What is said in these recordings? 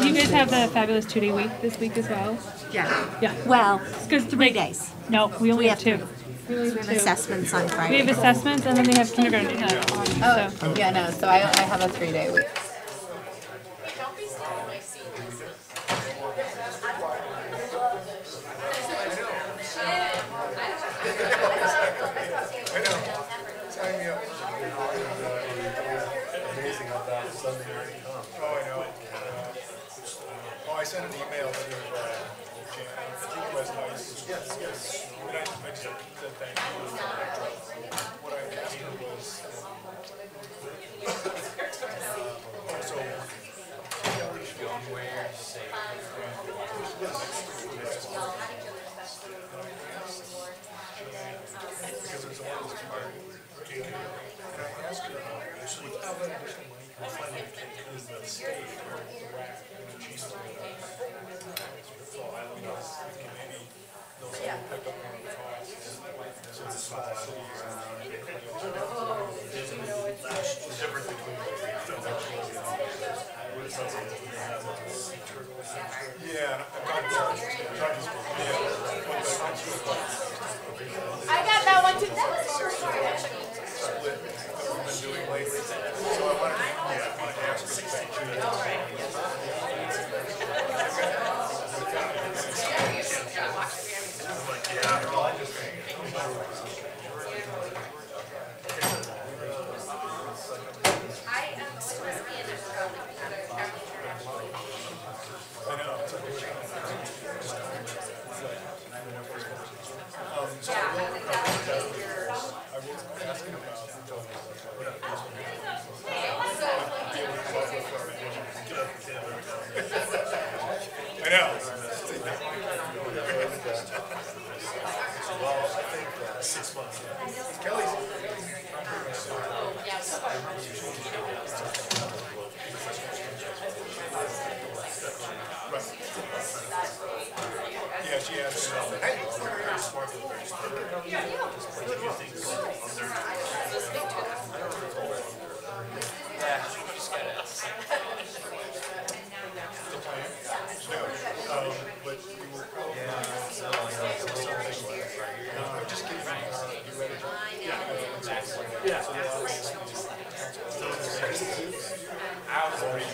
Do you guys have the fabulous 2-day week this week as well? Yeah. Yeah. Well, Because 3 days. No, we only have 2. We have assessments on Friday. We have assessments and then they have kindergarten. So. Yeah, no, so I have a 3-day week. I sent an email to Jan. Was nice. Yes, yes. And I just said thank you. What I asked her was also where safe. Because there's all this and I asked her without that additional money, can we find in the state where the rack and the cheese so maybe they'll pick up one of the costs. So it's a small city. The difference between I got that one too. That was split that we've been doing lately. So I wanted to ask I know. Well, I think 6 months. Kelly's. Yeah, she asked me. Hey, very smart. But we were probably just giving you ready. Yeah. I was already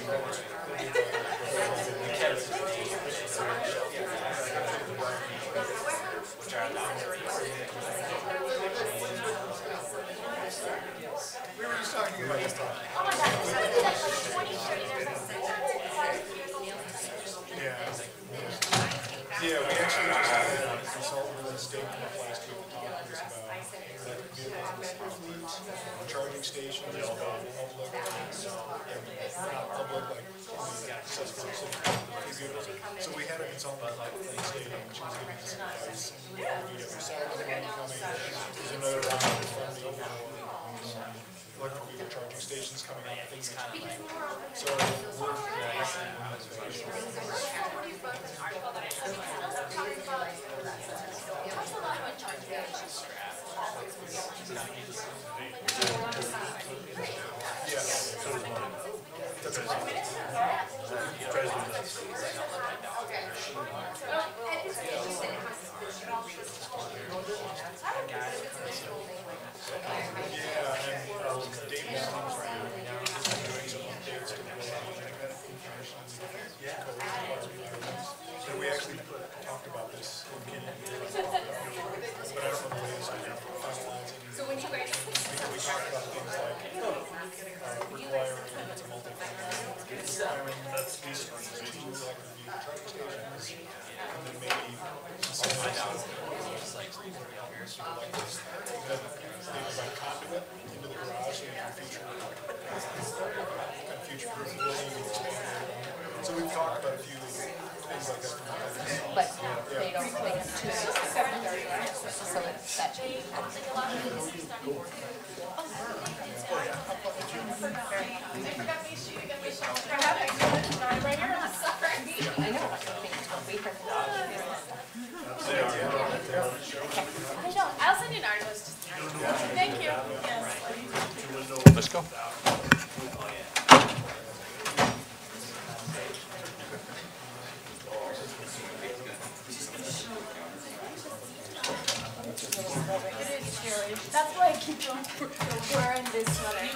we were just talking about this. Oh my yeah, we actually just had a consultant in the state last week talking to us about vehicles, charging stations, public, not public, like accessible. So we had a consultant in the state, and she was giving us advice. VW South is one coming. There's another round of funding for electric vehicle charging stations coming out. Things like that. So we're and we actually talked about this in Kenya, but I don't know what it is. So when you guys we talked about things like requiring it's a multi-family, requiring these two electric vehicle charging stations, and then maybe provide conduit into the garage so you can future-proof the building and expand it. So we've talked about a few things like that. But they don't like to 7:30, so that should be. I'll send you an artist. Thank you. Yes. Let's go. Wearing this sweater.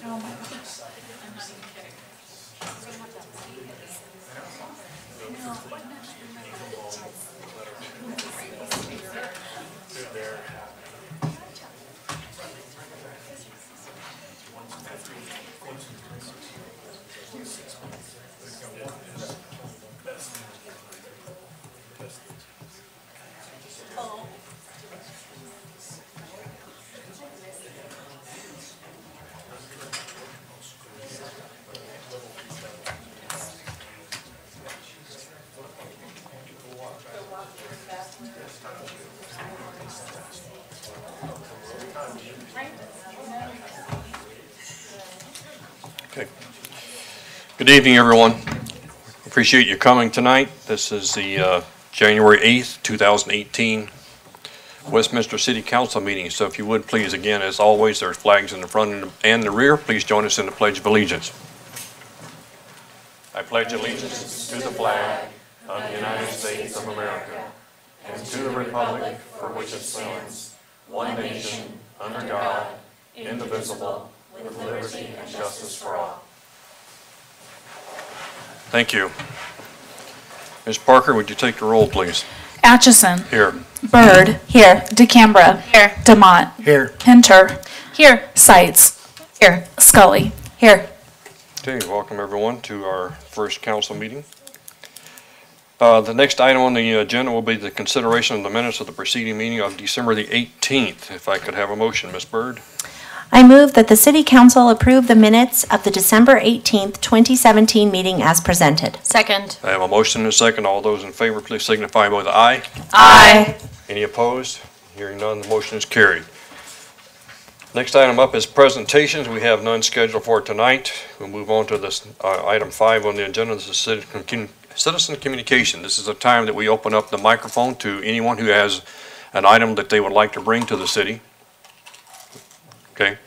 Oh my gosh. I'm not even kidding. Okay. Good evening, everyone. Appreciate you coming tonight. This is the January 8th, 2018 Westminster City Council meeting. So if you would please, again, as always, there's flags in the front and the rear. Please join us in the Pledge of Allegiance. I pledge allegiance to the flag of the United States of America and to the republic for which it stands, one nation, under God, indivisible, with liberty and justice for all. Thank you. Ms. Parker, would you take the roll, please? Atchison. Here. Bird. Here. DeCambra. Here. DeMott. Here. Pinter. Here. Seitz. Here. Scully. Here. Okay, welcome everyone to our first council meeting. The next item on the agenda will be the consideration of the minutes of the preceding meeting of December the 18th. If I could have a motion, Ms. Bird. I move that the City Council approve the minutes of the December 18th, 2017 meeting as presented. Second. I have a motion and a second. All those in favor, please signify by the aye. Aye. Any opposed? Hearing none, the motion is carried. Next item up is presentations. We have none scheduled for tonight. We'll move on to this item 5 on the agenda. This is citizen communication. This is a time that we open up the microphone to anyone who has an item that they would like to bring to the city. Okay.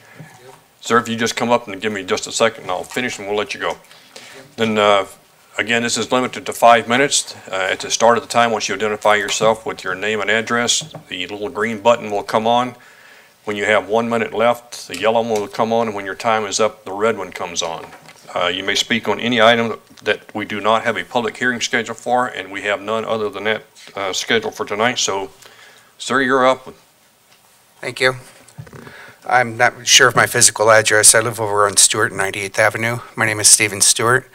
Sir, if you just come up and give me just a second and I'll finish and we'll let you go. Then again, this is limited to 5 minutes. At the start of the time, once you identify yourself with your name and address, the little green button will come on. When you have 1 minute left, the yellow one will come on, and when your time is up, the red one comes on. You may speak on any item that we do not have a public hearing scheduled for, and we have none other than that scheduled for tonight. So, sir, you're up. Thank you. I'm not sure of my physical address. I live over on Stewart, 98th Avenue. My name is Stephen Stewart.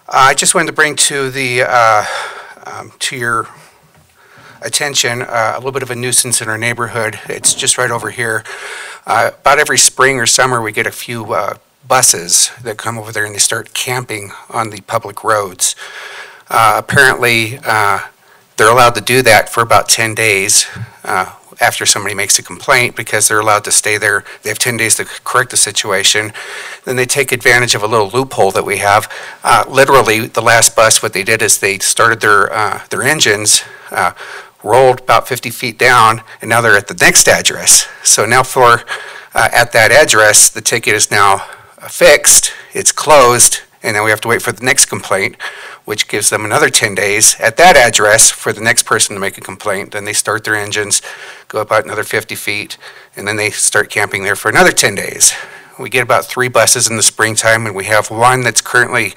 I just wanted to bring to your attention a little bit of a nuisance in our neighborhood. It's just right over here. About every spring or summer, we get a few buses that come over there and they start camping on the public roads. Apparently, they're allowed to do that for about 10 days. After somebody makes a complaint, because they're allowed to stay there. They have 10 days to correct the situation. Then they take advantage of a little loophole that we have. Literally, the last bus, what they did is they started their engines, rolled about 50 feet down, and now they're at the next address. So now at that address, the ticket is now fixed, it's closed, and then we have to wait for the next complaint, which gives them another 10 days at that address for the next person to make a complaint. Then they start their engines, go about another 50 feet, and then they start camping there for another 10 days. We get about 3 buses in the springtime, and we have one that's currently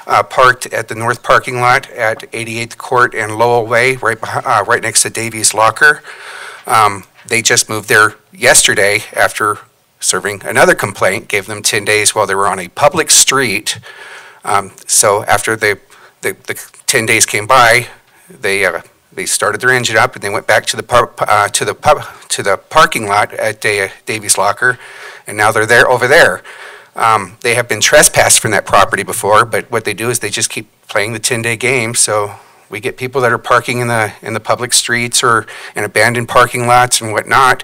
parked at the north parking lot at 88th Court and Lowell Way, right next to Davies Locker. They just moved there yesterday after serving another complaint, gave them 10 days while they were on a public street. So after the 10 days came by, they started their engine up and they went back to the parking lot at Davies Locker, and now they're over there. They have been trespassed from that property before, but what they do is they just keep playing the 10-day game. So we get people that are parking in the public streets or in abandoned parking lots and whatnot,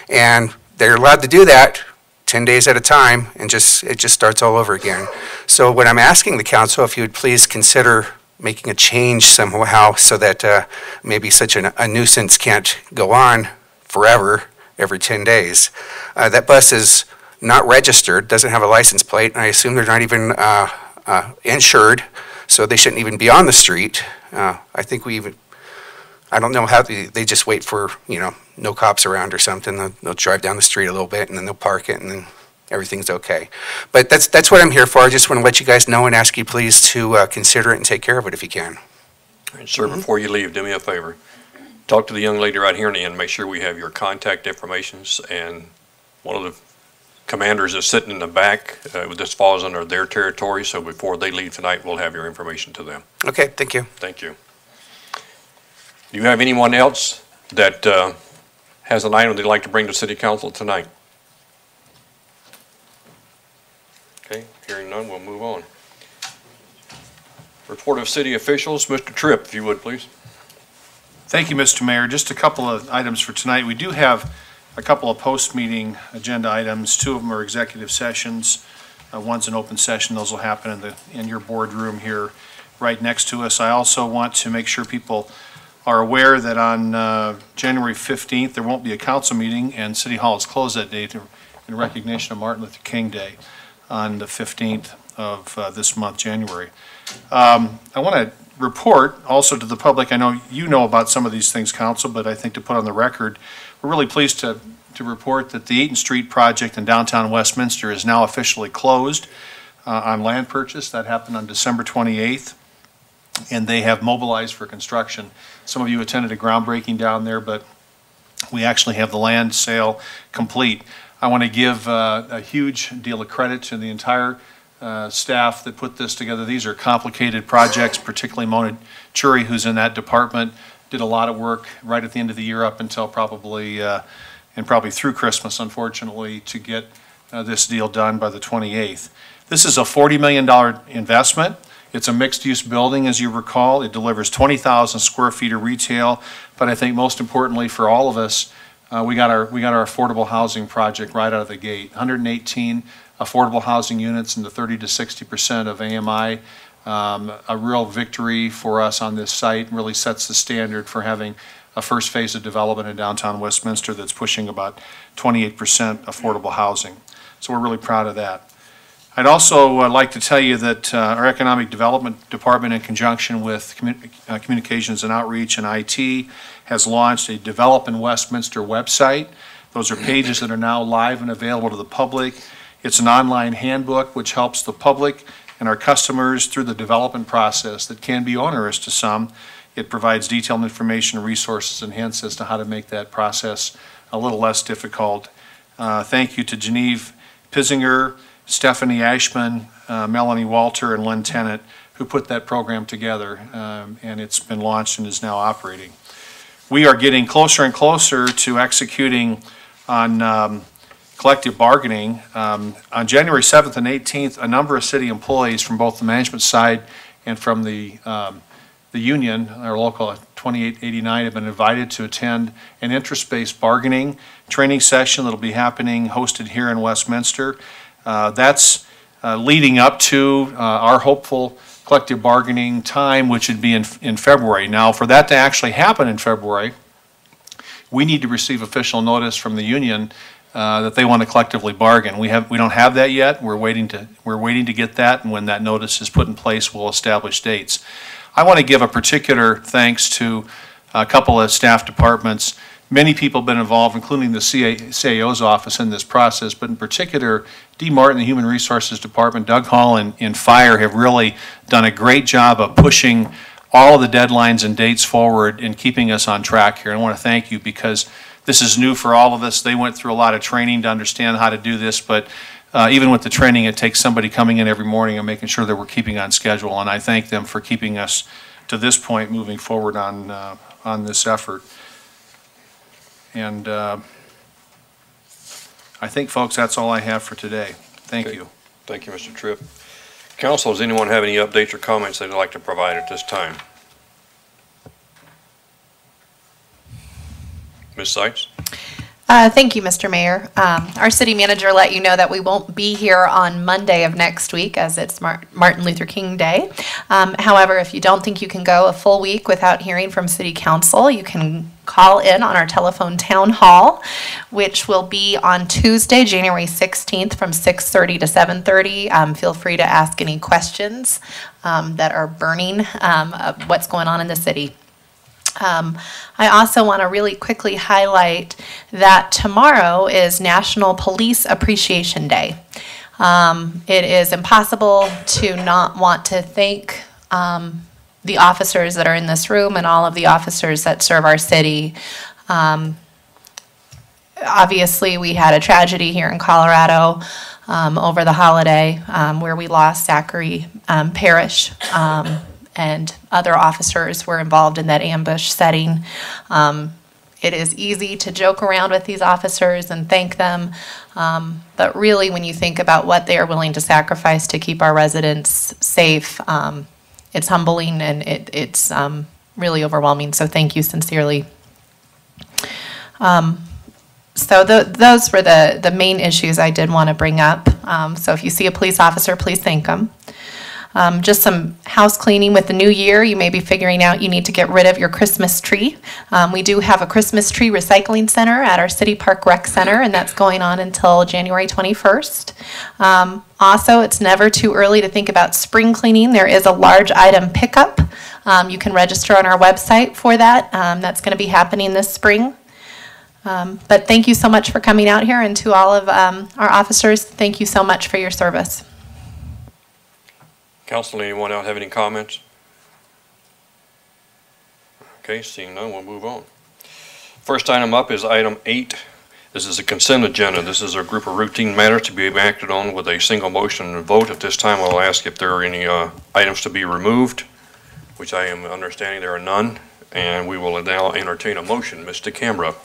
and they're allowed to do that 10 days at a time, and it just starts all over again. So what I'm asking the council, if you would please consider making a change somehow so that maybe such a nuisance can't go on forever every 10 days. That bus is not registered, doesn't have a license plate, and I assume they're not even insured, so they shouldn't even be on the street. I I don't know how they just wait for, no cops around or something. They'll drive down the street a little bit and then they'll park it and then everything's okay. But that's what I'm here for. I just want to let you guys know and ask you please to consider it and take care of it if you can. And sir, before you leave, do me a favor. Talk to the young lady right here in the end. Make sure we have your contact informations, and one of the commanders is sitting in the back. This falls under their territory, so before they leave tonight, we'll have your information to them. Okay, thank you. Thank you. Do you have anyone else that has an item they'd like to bring to City Council tonight? Okay, hearing none, we'll move on. Report of city officials, Mr. Tripp, if you would, please. Thank you, Mr. Mayor. Just a couple of items for tonight. We do have a couple of post-meeting agenda items. Two of them are executive sessions. One's an open session. Those will happen in your boardroom here right next to us. I also want to make sure people are aware that on January 15th, there won't be a council meeting, and City Hall is closed that day in recognition of Martin Luther King Day on the 15th of this month, January. I want to report also to the public, I know you know about some of these things, Council, but I think to put on the record, we're really pleased to report that the Eaton Street project in downtown Westminster is now officially closed on land purchase. That happened on December 28th, and they have mobilized for construction. Some of you attended a groundbreaking down there, but we actually have the land sale complete. I want to give a huge deal of credit to the entire staff that put this together. These are complicated projects, particularly Mona Churi, who's in that department, did a lot of work right at the end of the year up until probably through Christmas, unfortunately, to get this deal done by the 28th. This is a $40 million investment. It's a mixed-use building, as you recall. It delivers 20,000 square feet of retail, but I think most importantly for all of us, we got our affordable housing project right out of the gate. 118 affordable housing units in the 30 to 60% of AMI. A real victory for us on this site, really sets the standard for having a first phase of development in downtown Westminster that's pushing about 28% affordable housing. So we're really proud of that. I'd also like to tell you that our Economic Development Department, in conjunction with Communications and Outreach and IT, has launched a Develop in Westminster website. Those are pages that are now live and available to the public. It's an online handbook which helps the public and our customers through the development process that can be onerous to some. It provides detailed information, resources, and hints as to how to make that process a little less difficult. Thank you to Genevieve Pissinger, Stephanie Ashman, Melanie Walter, and Lynn Tennant, who put that program together, and it's been launched and is now operating. We are getting closer and closer to executing on collective bargaining. On January 7th and 18th, a number of city employees from both the management side and from the union, our local 2889, have been invited to attend an interest-based bargaining training session that'll be happening, hosted here in Westminster. That's leading up to our hopeful collective bargaining time, which would be in February. Now, for that to actually happen in February, we need to receive official notice from the union that they want to collectively bargain. We don't have that yet. We're waiting to get that, and when that notice is put in place, we'll establish dates. I want to give a particular thanks to a couple of staff departments. Many people have been involved, including the CAO's office in this process, but in particular, Dee Martin, the Human Resources Department, Doug Hall, and Fire have really done a great job of pushing all of the deadlines and dates forward and keeping us on track here. I want to thank you because this is new for all of us. They went through a lot of training to understand how to do this, but even with the training, it takes somebody coming in every morning and making sure that we're keeping on schedule, and I thank them for keeping us to this point moving forward on this effort. And I think, folks, that's all I have for today. Thank you. Thank you, Mr. Tripp. Council, does anyone have any updates or comments they'd like to provide at this time? Ms. Seitz? Thank you, Mr. Mayor. Our city manager let you know that we won't be here on Monday of next week as it's Martin Luther King Day. However, if you don't think you can go a full week without hearing from City Council, you can call in on our telephone town hall, which will be on Tuesday, January 16th from 6:30 to 7:30. Feel free to ask any questions that are burning of what's going on in the city. I also want to really quickly highlight that tomorrow is National Police Appreciation Day. It is impossible to not want to thank the officers that are in this room and all of the officers that serve our city. Obviously, we had a tragedy here in Colorado over the holiday where we lost Zachary Parrish, and other officers were involved in that ambush setting. It is easy to joke around with these officers and thank them, but really when you think about what they are willing to sacrifice to keep our residents safe, it's humbling and it's really overwhelming, so thank you sincerely. So those were the main issues I did want to bring up. So if you see a police officer, please thank them. Just some house cleaning with the new year. You may be figuring out you need to get rid of your Christmas tree. We do have a Christmas tree recycling center at our City Park Rec Center, and that's going on until January 21st. Also, it's never too early to think about spring cleaning. There is a large item pickup. You can register on our website for that. That's going to be happening this spring. But thank you so much for coming out here, and to all of our officers, thank you so much for your service. Council, anyone else have any comments? Okay, seeing none, we'll move on. First item up is item 8. This is a consent agenda. This is a group of routine matters to be acted on with a single motion and vote. At this time, I'll ask if there are any items to be removed, which I am understanding there are none, and we will now entertain a motion. Mr. Canberra.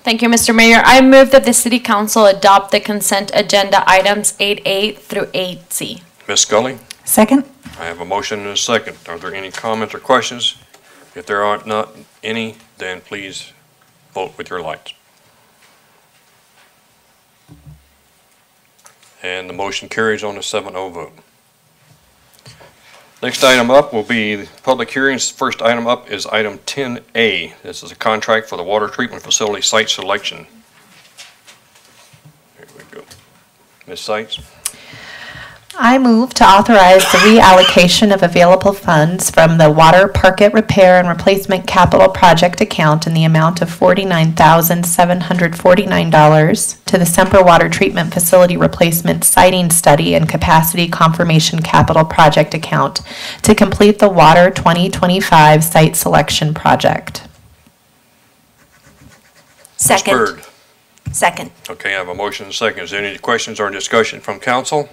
Thank you, Mr. Mayor. I move that the City Council adopt the consent agenda items 8A through 8C. Ms. Scully. Second? I have a motion and a second. Are there any comments or questions? If there are not any, then please vote with your lights. And the motion carries on a 7-0 vote. Next item up will be public hearings. First item up is item 10A. This is a contract for the water treatment facility site selection. Here we go. Ms. Seitz. I move to authorize the reallocation of available funds from the Water Parket Repair and Replacement Capital Project account in the amount of $49,749 to the Semper Water Treatment Facility Replacement Siting Study and Capacity Confirmation Capital Project account to complete the Water 2025 Site Selection Project. Second. Ms. Byrd. Second. Okay, I have a motion and a second. Is there any questions or discussion from council?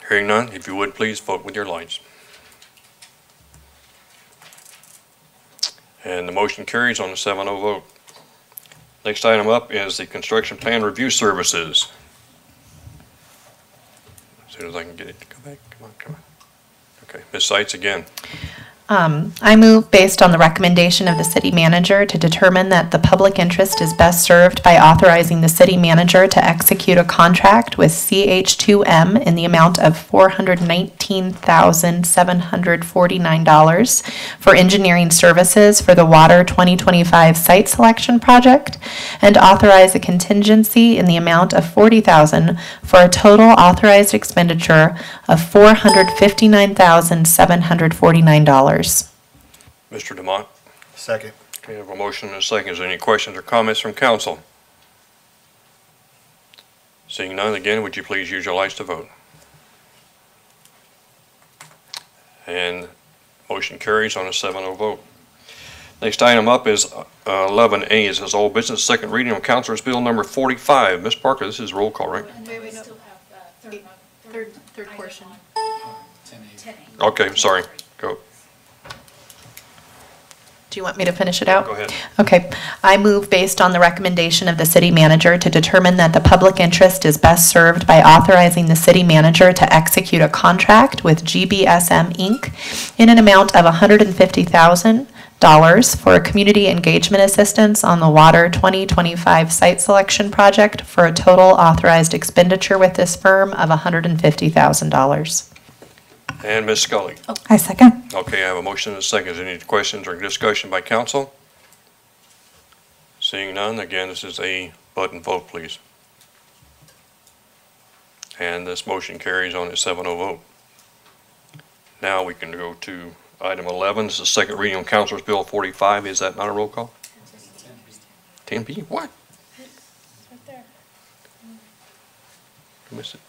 Hearing none, if you would please vote with your lights. And the motion carries on a 7-0 vote. Next item up is the construction plan review services. As soon as I can get it to come back, come on. Okay, Ms. Seitz again. I move, based on the recommendation of the city manager, to determine that the public interest is best served by authorizing the city manager to execute a contract with CH2M in the amount of $419,749 for engineering services for the Water 2025 Site Selection Project, and authorize a contingency in the amount of $40,000 for a total authorized expenditure of $459,749. Mr. Demott. Second. Okay, I have a motion and a second. Is there any questions or comments from council? Seeing none, again, would you please use your lights to vote? And motion carries on a 7-0 vote. Next item up is 11A. It says old business, second reading on Councilor's Bill number 45. Ms. Parker, this is roll call, right? We still have the third portion. 10A. Okay, sorry. Go. Do you want me to finish it out? Go ahead. Okay. I move, based on the recommendation of the city manager, to determine that the public interest is best served by authorizing the city manager to execute a contract with GBSM Inc. in an amount of $150,000 for community engagement assistance on the Water 2025 Site Selection Project for a total authorized expenditure with this firm of $150,000. And Ms. Scully. I second. Okay, I have a motion and a second. Is there any questions or discussion by council? Seeing none, again, this is a button vote, please. And this motion carries on a 7-0 vote. Now we can go to Item 11 is the second reading on Councilor's Bill 45. Is that not a roll call? 10B? What? Right there. I missed it.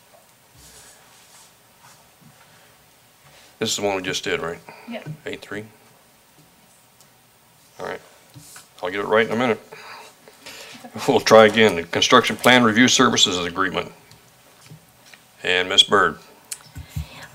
This is the one we just did, right? Yep. 8-3? All right. I'll get it right in a minute. We'll try again. The Construction Plan Review Services Agreement. And Ms. Byrd.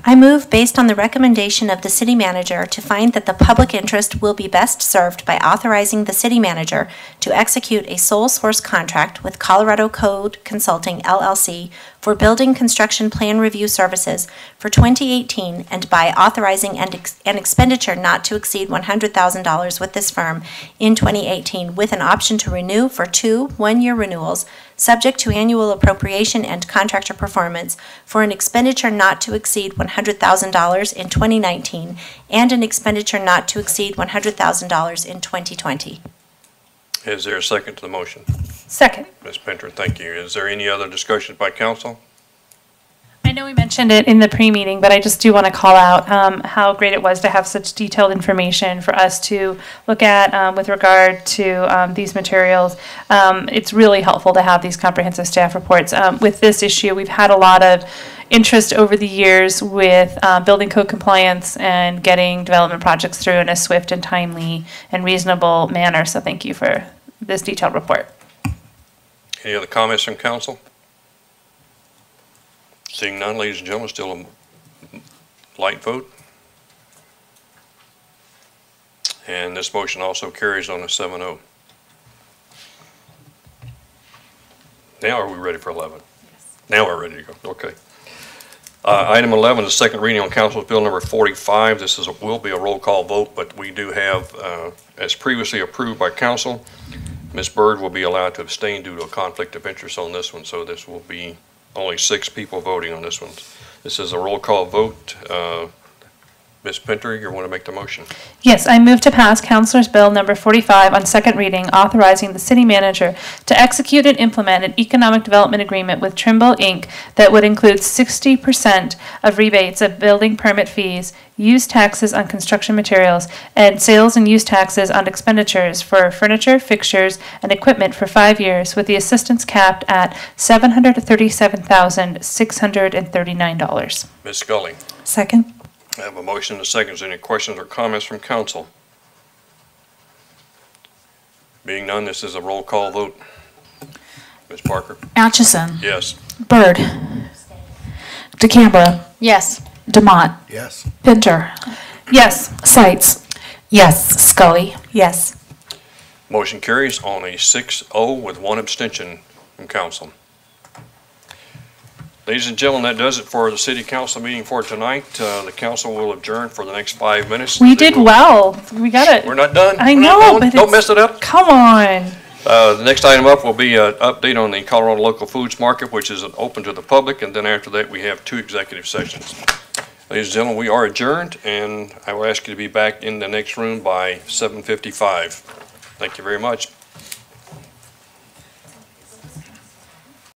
I move, based on the recommendation of the city manager, to find that the public interest will be best served by authorizing the city manager to execute a sole source contract with Colorado Code Consulting LLC for building construction plan review services for 2018, and by authorizing an expenditure not to exceed $100,000 with this firm in 2018, with an option to renew for 2 one-year renewals, subject to annual appropriation and contractor performance, for an expenditure not to exceed $100,000 in 2019 and an expenditure not to exceed $100,000 in 2020. Is there a second to the motion? Second. Ms. Pinter, thank you. Is there any other discussions by council? I know we mentioned it in the pre-meeting, but I just do want to call out how great it was to have such detailed information for us to look at with regard to these materials. It's really helpful to have these comprehensive staff reports. With this issue, we've had a lot of interest over the years with building code compliance and getting development projects through in a swift and timely and reasonable manner. So thank you for this detailed report. Any other comments from council? Seeing none, ladies and gentlemen, still a light vote. And this motion also carries on a 7-0. Now are we ready for 11? Yes. Now we're ready to go. Okay. Item 11 is second reading on Council's Bill number 45. This will be a roll call vote, but we do have, as previously approved by council, Ms. Byrd will be allowed to abstain due to a conflict of interest on this one, so this will be only 6 people voting on this one. This is a roll call vote. Ms. Pinter, you want to make the motion? Yes, I move to pass Councilor's Bill number 45 on second reading, authorizing the city manager to execute and implement an economic development agreement with Trimble, Inc. that would include 60% of rebates of building permit fees, use taxes on construction materials, and sales and use taxes on expenditures for furniture, fixtures, and equipment for 5 years, with the assistance capped at $737,639. Ms. Scully. Second. I have a motion and a second. Is there any questions or comments from council? Being none, this is a roll call vote. Ms. Parker? Atchison. Yes. Byrd. DeCambra. Yes. Demott. Yes. Pinter. Yes. Seitz. Yes. Scully. Yes. Motion carries on a 6-0 with 1 abstention from council. Ladies and gentlemen, that does it for the city council meeting for tonight. The council will adjourn for the next 5 minutes. We did well. We got it. We're not done. I We're know, not done. but Don't mess it up. Come on. The next item up will be an update on the Colorado Local Foods Market, which is open to the public, and then after that, we have 2 executive sessions. Ladies and gentlemen, we are adjourned, and I will ask you to be back in the next room by 7:55. Thank you very much.